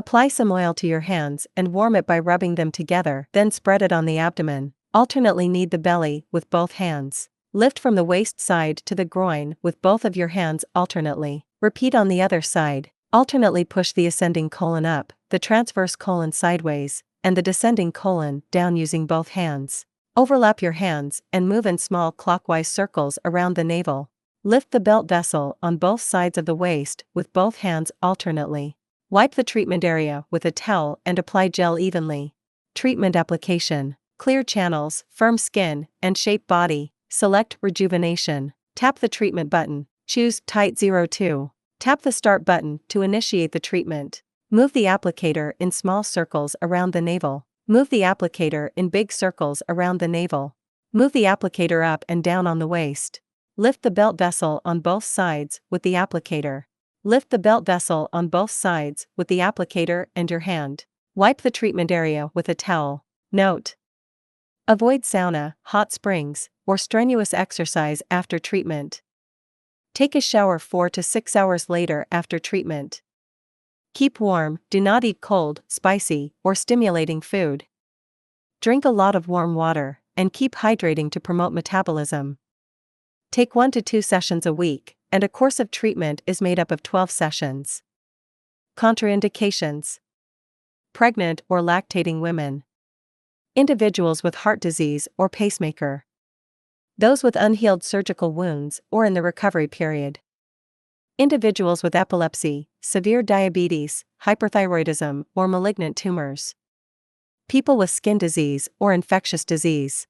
Apply some oil to your hands and warm it by rubbing them together, then spread it on the abdomen. Alternately knead the belly with both hands. Lift from the waist side to the groin with both of your hands alternately. Repeat on the other side. Alternately push the ascending colon up, the transverse colon sideways, and the descending colon down using both hands. Overlap your hands and move in small clockwise circles around the navel. Lift the belt vessel on both sides of the waist with both hands alternately. Wipe the treatment area with a towel and apply gel evenly. Treatment application. Clear channels, firm skin, and shape body. Select Rejuvenation. Tap the treatment button. Choose Tight 02. Tap the Start button to initiate the treatment. Move the applicator in small circles around the navel. Move the applicator in big circles around the navel. Move the applicator up and down on the waist. Lift the belt vessel on both sides with the applicator. Lift the belt vessel on both sides with the applicator and your hand. Wipe the treatment area with a towel. Note: avoid sauna, hot springs, or strenuous exercise after treatment. Take a shower 4 to 6 hours later after treatment. Keep warm, do not eat cold, spicy, or stimulating food. Drink a lot of warm water, and keep hydrating to promote metabolism. Take 1 to 2 sessions a week, and a course of treatment is made up of 12 sessions. Contraindications: pregnant or lactating women, individuals with heart disease or pacemaker, those with unhealed surgical wounds or in the recovery period, individuals with epilepsy, severe diabetes, hyperthyroidism, or malignant tumors, people with skin disease or infectious disease.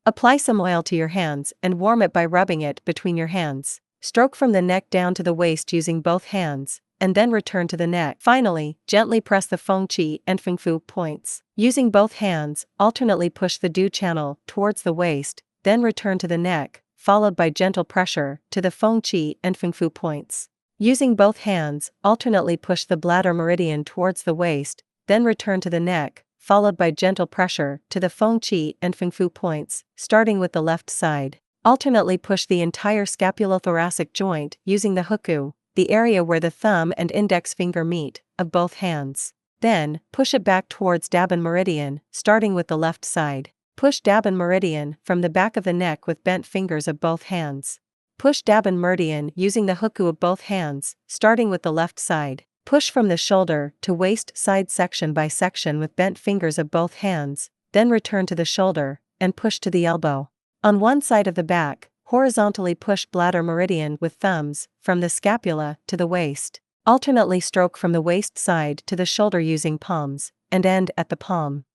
Apply some oil to your hands and warm it by rubbing it between your hands. Stroke from the neck down to the waist using both hands, and then return to the neck. Finally, gently press the Feng Qi and Feng Fu points. Using both hands, alternately push the Du channel towards the waist, then return to the neck, followed by gentle pressure to the Feng Qi and Feng Fu points. Using both hands, alternately push the bladder meridian towards the waist, then return to the neck, followed by gentle pressure to the Feng Qi and Feng Fu points, starting with the left side. Alternately push the entire scapulothoracic joint using the huku, the area where the thumb and index finger meet, of both hands. Then, push it back towards Dabin meridian, starting with the left side. Push Dabin meridian from the back of the neck with bent fingers of both hands. Push Dabin meridian using the huku of both hands, starting with the left side. Push from the shoulder to waist side section by section with bent fingers of both hands, then return to the shoulder, and push to the elbow. On one side of the back, horizontally push bladder meridian with thumbs, from the scapula to the waist. Alternately stroke from the waist side to the shoulder using palms, and end at the palm.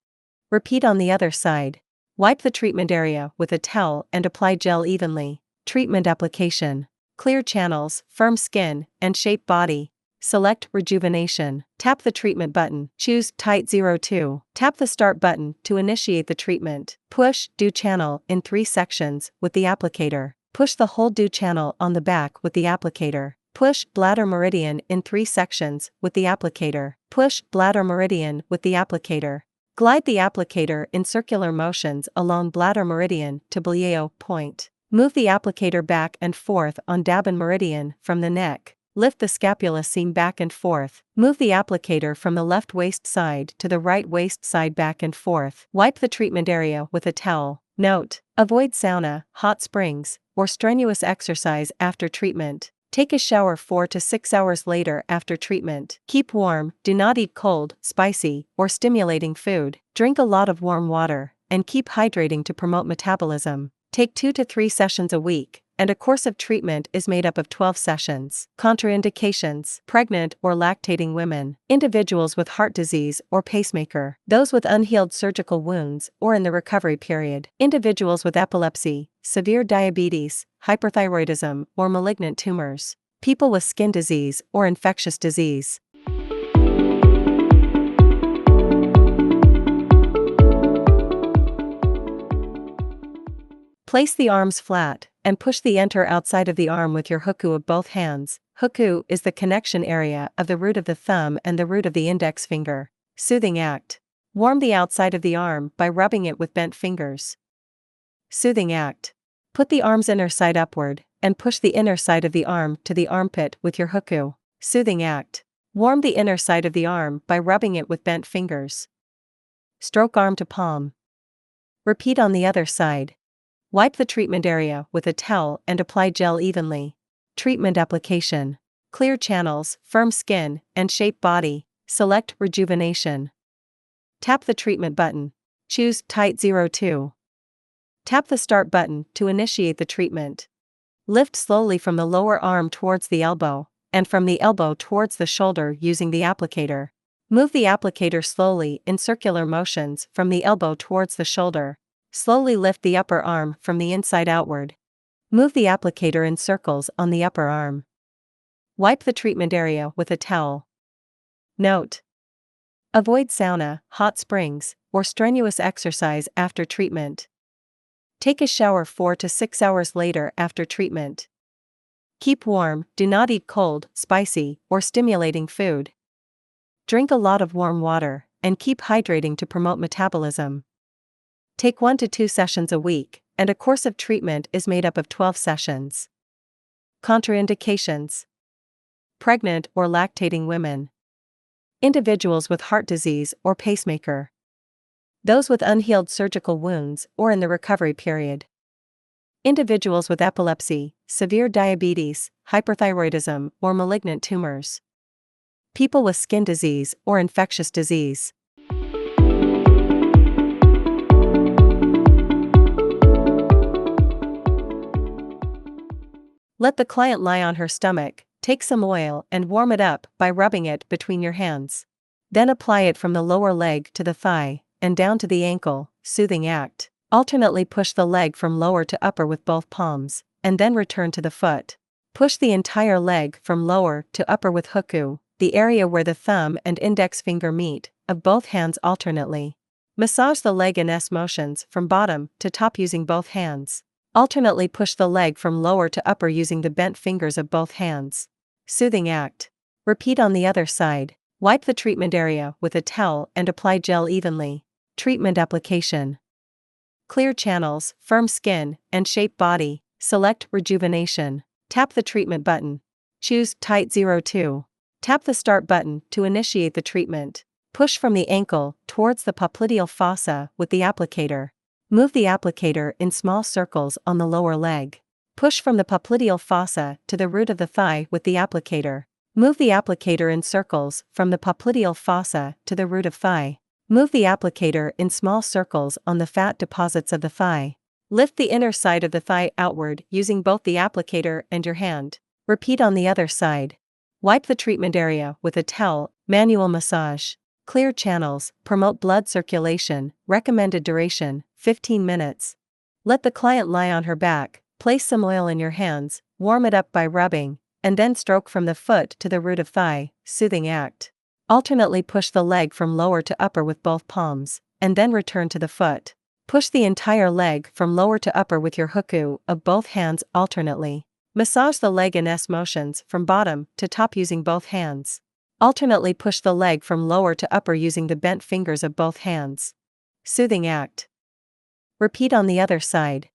Repeat on the other side. Wipe the treatment area with a towel and apply gel evenly. Treatment application. Clear channels, firm skin, and shape body. Select Rejuvenation. Tap the treatment button. Choose Tight 02. Tap the Start button to initiate the treatment. Push Du channel in 3 sections with the applicator. Push the whole Du channel on the back with the applicator. Push bladder meridian in 3 sections with the applicator. Push bladder meridian with the applicator. Glide the applicator in circular motions along bladder meridian to Blieo point. Move the applicator back and forth on Dabin meridian from the neck. Lift the scapula seam back and forth. Move the applicator from the left waist side to the right waist side back and forth. Wipe the treatment area with a towel. Note: avoid sauna, hot springs, or strenuous exercise after treatment. Take a shower 4 to 6 hours later after treatment. Keep warm, do not eat cold, spicy, or stimulating food. Drink a lot of warm water, and keep hydrating to promote metabolism. Take 2 to 3 sessions a week, and a course of treatment is made up of 12 sessions. Contraindications: pregnant or lactating women, individuals with heart disease or pacemaker, those with unhealed surgical wounds or in the recovery period, individuals with epilepsy, severe diabetes, hyperthyroidism, or malignant tumors, people with skin disease or infectious disease. Place the arms flat, and push the enter outside of the arm with your huku of both hands. Huku is the connection area of the root of the thumb and the root of the index finger. Soothing act. Warm the outside of the arm by rubbing it with bent fingers. Soothing act. Put the arm's inner side upward, and push the inner side of the arm to the armpit with your hookoo. Soothing act. Warm the inner side of the arm by rubbing it with bent fingers. Stroke arm to palm. Repeat on the other side. Wipe the treatment area with a towel and apply gel evenly. Treatment application. Clear channels, firm skin, and shape body. Select rejuvenation. Tap the treatment button. Choose Tight 02. Tap the start button to initiate the treatment. Lift slowly from the lower arm towards the elbow, and from the elbow towards the shoulder using the applicator. Move the applicator slowly in circular motions from the elbow towards the shoulder. Slowly lift the upper arm from the inside outward. Move the applicator in circles on the upper arm. Wipe the treatment area with a towel. Note: avoid sauna, hot springs, or strenuous exercise after treatment. Take a shower 4 to 6 hours later after treatment. Keep warm, do not eat cold, spicy, or stimulating food. Drink a lot of warm water, and keep hydrating to promote metabolism. Take 1 to 2 sessions a week, and a course of treatment is made up of 12 sessions. Contraindications: pregnant or lactating women, individuals with heart disease or pacemaker, those with unhealed surgical wounds or in the recovery period, individuals with epilepsy, severe diabetes, hyperthyroidism, or malignant tumors, people with skin disease or infectious disease. Let the client lie on her stomach, take some oil and warm it up by rubbing it between your hands. Then apply it from the lower leg to the thigh, and down to the ankle. Soothing act. Alternately push the leg from lower to upper with both palms, and then return to the foot. Push the entire leg from lower to upper with hookoo, the area where the thumb and index finger meet, of both hands alternately. Massage the leg in S motions from bottom to top using both hands. Alternately push the leg from lower to upper using the bent fingers of both hands. Soothing act. Repeat on the other side. Wipe the treatment area with a towel and apply gel evenly. Treatment application. Clear channels, firm skin, and shape body. Select rejuvenation. Tap the treatment button. Choose Tight 02. Tap the start button to initiate the treatment. Push from the ankle towards the popliteal fossa with the applicator. Move the applicator in small circles on the lower leg. Push from the popliteal fossa to the root of the thigh with the applicator. Move the applicator in circles from the popliteal fossa to the root of thigh. Move the applicator in small circles on the fat deposits of the thigh. Lift the inner side of the thigh outward using both the applicator and your hand. Repeat on the other side. Wipe the treatment area with a towel. Manual massage. Clear channels, promote blood circulation. Recommended duration, 15 minutes. Let the client lie on her back, place some oil in your hands, warm it up by rubbing, and then stroke from the foot to the root of thigh. Soothing act. Alternately push the leg from lower to upper with both palms, and then return to the foot. Push the entire leg from lower to upper with your hookoo of both hands alternately. Massage the leg in S motions from bottom to top using both hands. Alternately push the leg from lower to upper using the bent fingers of both hands. Soothing act. Repeat on the other side.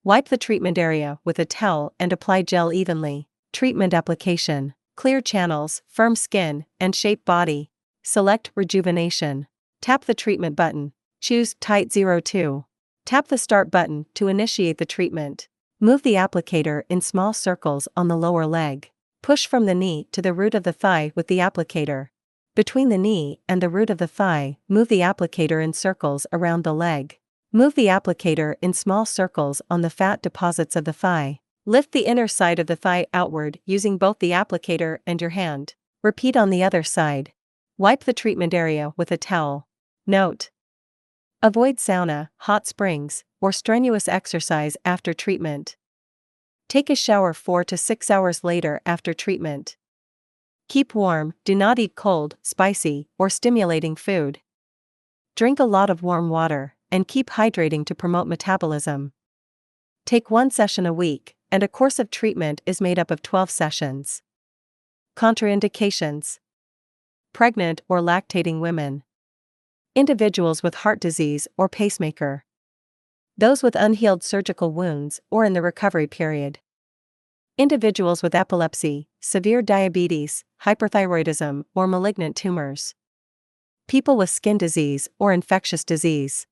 Wipe the treatment area with a towel and apply gel evenly. Treatment application. Clear channels, firm skin, and shape body. Select rejuvenation. Tap the treatment button. Choose Tight 02. Tap the start button to initiate the treatment. Move the applicator in small circles on the lower leg. Push from the knee to the root of the thigh with the applicator. Between the knee and the root of the thigh, move the applicator in circles around the leg. Move the applicator in small circles on the fat deposits of the thigh. Lift the inner side of the thigh outward using both the applicator and your hand. Repeat on the other side. Wipe the treatment area with a towel. Note: avoid sauna, hot springs, or strenuous exercise after treatment. Take a shower 4 to 6 hours later after treatment. Keep warm, do not eat cold, spicy, or stimulating food. Drink a lot of warm water, and keep hydrating to promote metabolism. Take 1 session a week, and a course of treatment is made up of 12 sessions. Contraindications: pregnant or lactating women, individuals with heart disease or pacemaker, Those with unhealed surgical wounds or in the recovery period. Individuals with epilepsy, severe diabetes, hyperthyroidism, or malignant tumors. People with skin disease or infectious disease.